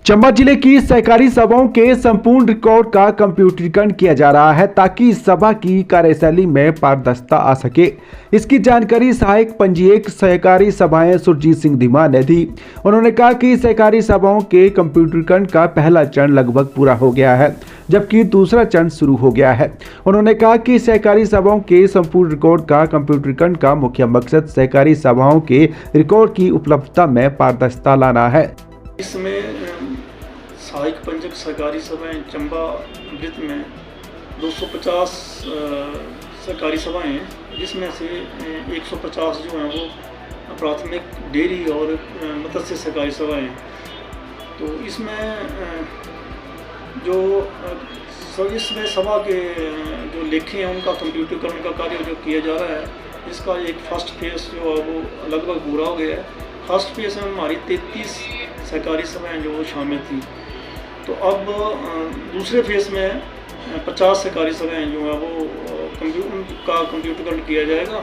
चंबा जिले की सहकारी सभाओं के संपूर्ण रिकॉर्ड का कंप्यूटरीकरण किया जा रहा है ताकि सभा की कार्यशैली में पारदर्शिता आ सके। इसकी जानकारी सहायक पंजीयक सहकारी सभाएं सुरजीत सिंह धीमा ने दी। उन्होंने कहा कि सहकारी सभाओं के कंप्यूटरीकरण का पहला चरण लगभग पूरा हो गया है, जबकि दूसरा चरण शुरू हो गया है। उन्होंने कहा कि सहकारी सभाओं के संपूर्ण रिकॉर्ड का कंप्यूटरीकरण का मुख्य मकसद सहकारी सभाओं के रिकॉर्ड की उपलब्धता में पारदर्शिता लाना है। इसमें सहायक पंजीयक सहकारी सभाएं चंबा वृत्त में 250 सहकारी सभाएं हैं, जिसमें से 150 जो हैं वो प्राथमिक डेयरी और मत्स्य सहकारी सभाएं हैं। तो इसमें इसमें सभा के जो लेखे हैं उनका कंप्यूटरीकरण का कार्य जो किया जा रहा है, इसका एक फर्स्ट फेज जो है वो लगभग पूरा हो गया है। फर्स्ट फेज में हमारी 33 सहकारी सभाएं जो वो शामिल थी। तो अब दूसरे फेज में 50 सहकारी सभाएं जो है वो कंप्यूटरीकरण किया जाएगा।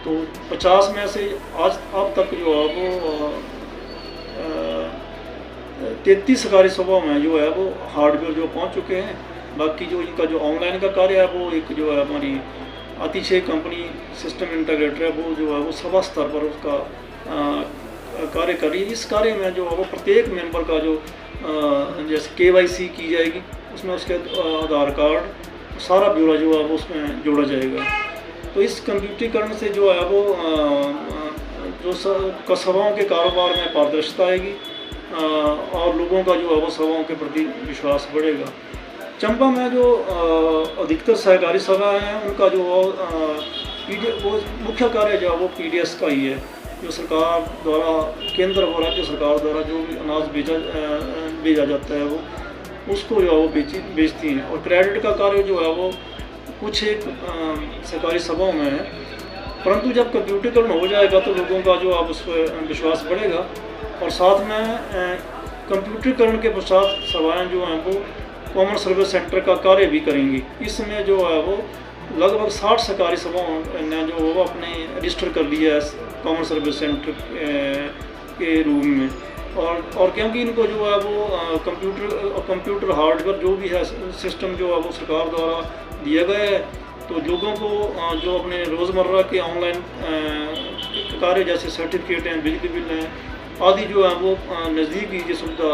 तो 50 में से अब तक जो है वो 33 सहकारी सभाओं में जो है वो हार्डवेयर जो पहुंच चुके हैं। बाकी जो इनका जो ऑनलाइन का कार्य है वो एक जो है हमारी अतिशय कंपनी सिस्टम इंटीग्रेटर है, वो जो है वो सभा स्तर पर उसका कार्य कर रही है। इस कार्य में जो है वो प्रत्येक मेंबर का जो जैसे KYC की जाएगी, उसमें उसके आधार कार्ड सारा ब्यौरा जो है वो उसमें जोड़ा जाएगा। तो इस कंप्यूटरीकरण से जो है वो जो सभाओं के कारोबार में पारदर्शिता आएगी और लोगों का जो है वो सभाओं के प्रति विश्वास बढ़ेगा। चंबा में जो अधिकतर सहकारी सभाएं हैं उनका जो वो मुख्य कार्य जो है वो PDS का ही है, जो सरकार द्वारा केंद्र और राज्य सरकार द्वारा जो भी अनाज भेजा जाता है वो उसको जो है वो बेचती हैं। और क्रेडिट का कार्य जो है वो कुछ एक सरकारी सभाओं में है, परंतु जब कंप्यूटरीकरण हो जाएगा तो लोगों का जो अब उस पर विश्वास बढ़ेगा। और साथ में कंप्यूटरीकरण के पश्चात सभाएँ जो हैं वो कॉमन सर्विस सेंटर का कार्य भी करेंगी। इसमें जो है वो लगभग 60 सहकारी सभाओं ने जो वो अपने रजिस्टर कर लिया है कॉमन सर्विस सेंटर के रूप में। और क्योंकि इनको जो है वो कंप्यूटर हार्डवेयर जो भी है सिस्टम जो है वो सरकार द्वारा दिया गया है, तो लोगों को जो अपने रोज़मर्रा के ऑनलाइन कार्य जैसे सर्टिफिकेट हैं, बिजली बिल हैं आदि जो है वो नज़दीक ही सुविधा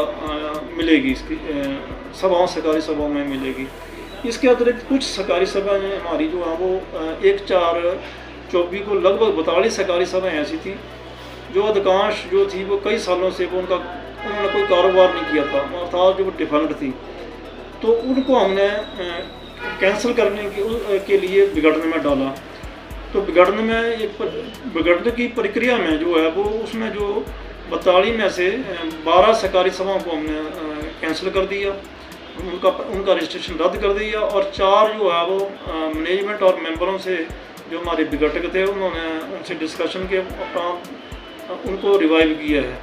मिलेगी, इसकी सभाओं सहकारी सभाओं में मिलेगी। इसके अतिरिक्त कुछ सहकारी सभाएं हमारी जो है वो 1/4/24 को लगभग 42 सहकारी सभाएं ऐसी थी जो अधिकांश जो थी वो कई सालों से वो उन्होंने कोई कारोबार नहीं किया था, अर्थात जो वो डिफॉल्ट थी। तो उनको हमने कैंसिल करने के लिए बिगड़ने में डाला। तो बिगड़ने की प्रक्रिया में जो है वो उसमें जो 42 में से 12 सहकारी सभाओं को हमने कैंसिल कर दिया, उनका रजिस्ट्रेशन रद्द कर दिया। और 4 जो है वो मैनेजमेंट और मेंबरों से जो हमारे विघटक थे उन्होंने उनसे डिस्कशन के उपरांत उनको रिवाइव किया है।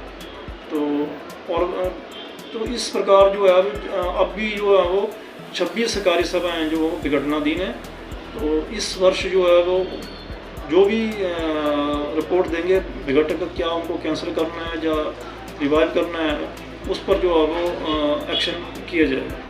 तो इस प्रकार जो है अब भी जो है वो 26 सहकारी सभाएँ जो विघटनाधीन हैं। तो इस वर्ष जो है वो जो भी रिपोर्ट देंगे विघटक क्या उनको कैंसिल करना है या रिवाइव करना है, उस पर जो है वो एक्शन किया जाएगा।